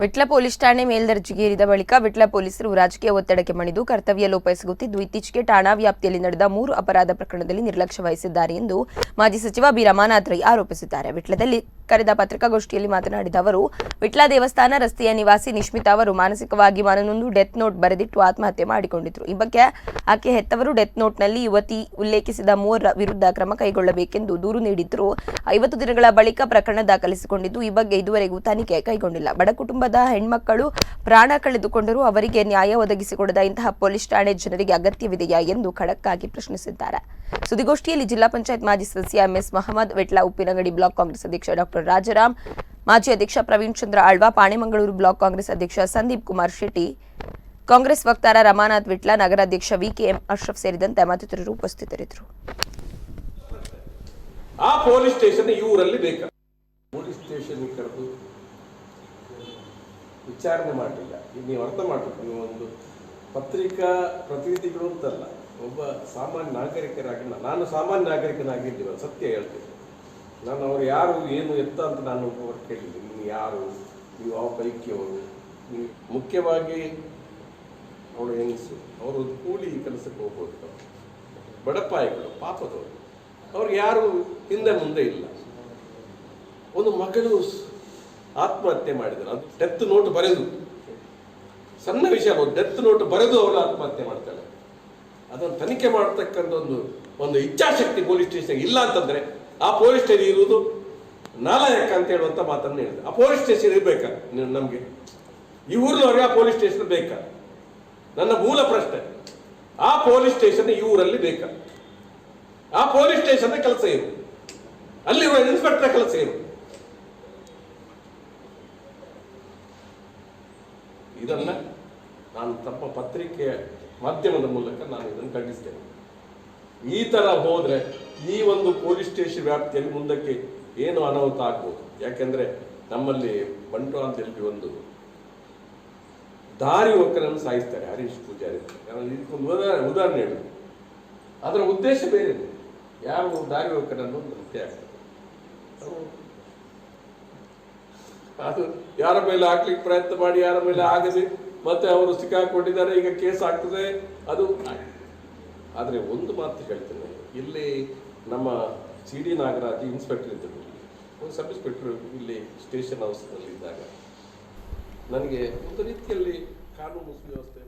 Vitla police ಠಾಣೆ ಮೇಲ್ದರ್ಜೆಗೇರಿದ ಬಳಿಕ ವಿಟ್ಲ ಪೊಲೀಸರು ರಾಜಕೀಯ ಒತ್ತಡಕ್ಕೆ ಮಣಿದು ಕರ್ತವ್ಯ ಲೋಪ ಎಸಗುತ್ತಿದ್ದು ಇತ್ತೀಚೆಗೆ ಠಾಣಾ ವ್ಯಾಪ್ತಿಯಲ್ಲಿ ನಡೆದ 3 ಅಪರಾಧ ಪ್ರಕರಣದಲ್ಲಿ ನಿರ್ಲಕ್ಷ್ಯ ವಹಿಸಿದ್ದಾರೆ ಎಂದು ಮಾಜಿ ಸಚಿವ ಬಿ ರಮಾನಾಥ್ ರೈ ಆರೋಪಿಸಿದ್ದಾರೆ. ವಿಟ್ಲದಲ್ಲಿ ಕರೆದ ಪತ್ರಿಕಾಗೋಷ್ಠಿಯಲ್ಲಿ ಮಾತನಾಡಿದ ಅವರು, ವಿಟ್ಲ ದೇವಸ್ಥಾನ ರಸ್ತೆಯ ನಿವಾಸಿ ನಿಶ್ಮಿತಾ ಅವರು ಮಾನಸಿಕವಾಗಿ ಮನನೊಂದು ಡೆತ್ ನೋಟ್ ಬರೆದಿಟ್ಟು ಆತ್ಮಹತ್ಯೆ ಮಾಡಿಕೊಂಡಿದ್ರು. ಈ ಬಗ್ಗೆ ಆಕೆ ಹೆತ್ತವರು ಡೆತ್ ನೋಟ್ನಲ್ಲಿ ಯುವತಿ ಉಲ್ಲೇಖಿಸಿದ 3 ವಿರುದ್ಧ ಕ್ರಮ ಕೈಗೊಳ್ಳಬೇಕೆಂದು ದೂರು ನೀಡಿದ್ರು. 50 ದಿನಗಳ ಬಳಿಕ ಪ್ರಕರಣ ದಾಖಲಿಸಿಕೊಂಡಿದ್ದು ಈ ಬಗ್ಗೆ ಇದುವರೆಗೂ ತನಿಖೆ ಕೈಗೊಂಡಿಲ್ಲ. ಬಡ ಕುಟುಂಬದ ಹೆಣ್ಮಕ್ಕಳು ಪ್ರಾಣ ಕಳೆದುಕೊಂಡರೂ ಅವರಿಗೆ ನ್ಯಾಯ ಒದಗಿಸಿಕೊಡದ ಇಂತಹ ಪೊಲೀಸ್ ಠಾಣೆ ಜನರಿಗೆ ಅಗತ್ಯವಿದೆಯಾ ಎಂದು ಖಡಕ್ ಆಗಿ ಪ್ರಶ್ನಿಸಿದ್ದಾರೆ. ಸುದ್ದಿಗೋಷ್ಠಿಯಲ್ಲಿ ಜಿಲ್ಲಾ ಪಂಚಾಯತ್ ಮಾಜಿ ಸದಸ್ಯ ಎಂಎಸ್ ಮಹಮ್ಮದ್, ವಿಟ್ಲ ಉಪ್ಪಿನಗಡಿ ಬ್ಲಾಕ್ ಕಾಂಗ್ರೆಸ್ ಅಧ್ಯಕ್ಷ ಡಾಕ್ಟರ್ ರಾಜಾರಾಮ್, ಮಾಜಿ ಅಧ್ಯಕ್ಷ ಪ್ರವೀಣ್ ಚಂದ್ರ ಆಳ್ವಾ, ಪಾಣೆಮಂಗಳೂರು ಬ್ಲಾಕ್ ಕಾಂಗ್ರೆಸ್ ಅಧ್ಯಕ್ಷ ಸಂದೀಪ್ ಕುಮಾರ್ ಶೆಟ್ಟಿ, ಕಾಂಗ್ರೆಸ್ ವಕ್ತಾರ ರಮಾನಾಥ್, ವಿಟ್ಲ ನಗರಾಧ್ಯಕ್ಷ ವಿಕೆಎಂ ಅಶ್ರಫ್ ಸೇರಿದಂತೆ ಮತ್ತಿತರರು ಉಪಸ್ಥಿತರಿದ್ದರು. ಆ ಪೊಲೀಸ್ ಸ್ಟೇಷನ್ ಇವರಲ್ಲಿ ಬೇಕಾ? ಪೊಲೀಸ್ ಸ್ಟೇಷನ್ ಕರೆದು ವಿಚಾರಣೆ ಮಾಡಲಿಲ್ಲ. ಈಗ ನೀವು ಅರ್ಥ ಮಾಡಬೇಕು, ನೀವು ಒಂದು ಪತ್ರಿಕಾ ಪ್ರತಿನಿಧಿಗಳು ಅಂತಲ್ಲ, ಒಬ್ಬ ಸಾಮಾನ್ಯ ನಾಗರಿಕರಾಗಿ ನಾನು ಸಾಮಾನ್ಯ ನಾಗರಿಕನಾಗಿದ್ದೀವಿ, ಸತ್ಯ ಹೇಳ್ತೀನಿ. ನಾನು ಅವರು ಯಾರು ಏನು ಎತ್ತ ಅಂತ ನಾನು ಅವ್ರು ಕೇಳಿದ್ದೀನಿ. ನೀವು ಯಾರು, ನೀವು ಯಾವ ಪೈಕಿಯವರು, ನೀವು ಮುಖ್ಯವಾಗಿ ಅವಳು ಹೆಂಗಸು, ಅವರು ಕೂಲಿ ಕೆಲಸಕ್ಕೆ ಹೋಗ್ಬೋದು, ಬಡಪಾಯಿಗಳು, ಪಾಪದವರು, ಅವ್ರಿಗೆ ಯಾರು ಹಿಂದೆ ಮುಂದೆ ಇಲ್ಲ. ಒಂದು ಮಗಳು ಆತ್ಮಹತ್ಯೆ ಮಾಡಿದ್ರು, ಅದು ಡೆತ್ ನೋಟ್ ಬರೆದು, ಸಣ್ಣ ವಿಷಯ, ಡೆತ್ ನೋಟ್ ಬರೆದು ಅವಳು ಆತ್ಮಹತ್ಯೆ ಮಾಡ್ತಾಳೆ. ಅದನ್ನು ತನಿಖೆ ಮಾಡತಕ್ಕಂಥ ಒಂದು ಇಚ್ಛಾಶಕ್ತಿ ಪೊಲೀಸ್ ಸ್ಟೇಷನ್ ಇಲ್ಲ ಅಂತಂದ್ರೆ ಆ ಪೊಲೀಸ್ ಸ್ಟೇಷನ್ ಇರುವುದು ನಾಲಾಯಕ ಅಂತ ಹೇಳುವಂತ ಮಾತನ್ನು ಹೇಳಿದೆ. ಆ ಪೊಲೀಸ್ ಸ್ಟೇಷನ್ ಇರ್ಬೇಕಾ ನಮ್ಗೆ? ಈ ಊರಿನವ್ರಿಗೆ ಆ ಪೊಲೀಸ್ ಸ್ಟೇಷನ್ ಬೇಕಾ? ನನ್ನ ಮೂಲ ಪ್ರಶ್ನೆ, ಆ ಪೊಲೀಸ್ ಸ್ಟೇಷನ್ ಈ ಊರಲ್ಲಿ ಬೇಕಾ? ಆ ಪೊಲೀಸ್ ಸ್ಟೇಷನ್ ಕೆಲಸ ಏನು? ಅಲ್ಲಿರುವ ಇನ್ಸ್ಪೆಕ್ಟರ್ ಕೆಲಸ ಏನು? ಇದನ್ನ ನಾನು ತಮ್ಮ ಪತ್ರಿಕೆಯ ಮಾಧ್ಯಮದ ಮೂಲಕ ನಾನು ಇದನ್ನು ಖಂಡಿಸ್ತೇನೆ. ಈ ತರ ಹೋದ್ರೆ ಈ ಒಂದು ಪೊಲೀಸ್ ಸ್ಟೇಷನ್ ವ್ಯಾಪ್ತಿಯಲ್ಲಿ ಮುಂದಕ್ಕೆ ಏನು ಅನಾಹುತ ಆಗ್ಬೋದು. ಯಾಕೆಂದ್ರೆ ನಮ್ಮಲ್ಲಿ ಬಂಟ್ವಾಳದಲ್ಲಿ ಒಂದು ದಾರಿ ಹೋಗ್ಕರನ್ನು ಸಾಯಿಸ್ತಾರೆ, ಹರೀಶ್ ಪೂಜಾರಿ. ಇದಕ್ಕೊಂದು ಉದಾಹರಣೆ ಹೇಳಿ, ಅದರ ಉದ್ದೇಶ ಬೇರೆ. ಯಾರು ದಾರಿ ಹೋಗ್ಕರನ್ನು ಹತ್ಯೆ ಆಗ್ತದೆ, ಅದು ಯಾರ ಮೇಲೆ ಹಾಕ್ಲಿಕ್ಕೆ ಪ್ರಯತ್ನ ಮಾಡಿ ಯಾರ ಮೇಲೆ ಆಗದೆ ಮತ್ತೆ ಅವರು ಸಿಕ್ಕಾಕೊಂಡಿದ್ದಾರೆ, ಈಗ ಕೇಸ್ ಆಗ್ತದೆ. ಅದು ಆದರೆ ಒಂದು ಮಾತು ಹೇಳ್ತೇನೆ, ಇಲ್ಲಿ ನಮ್ಮ CD ನಾಗರಾಜ್ ಇನ್ಸ್ಪೆಕ್ಟರ್ ಇದ್ದರು, ಒಂದು ಸಬ್ ಇನ್ಸ್ಪೆಕ್ಟರ್ ಇಲ್ಲಿ ಸ್ಟೇಷನ್ ಹೌಸ್ನಲ್ಲಿ ಇದ್ದಾಗ ನನಗೆ ಒಂದು ರೀತಿಯಲ್ಲಿ ಕಾನೂನು ಸುವ್ಯವಸ್ಥೆ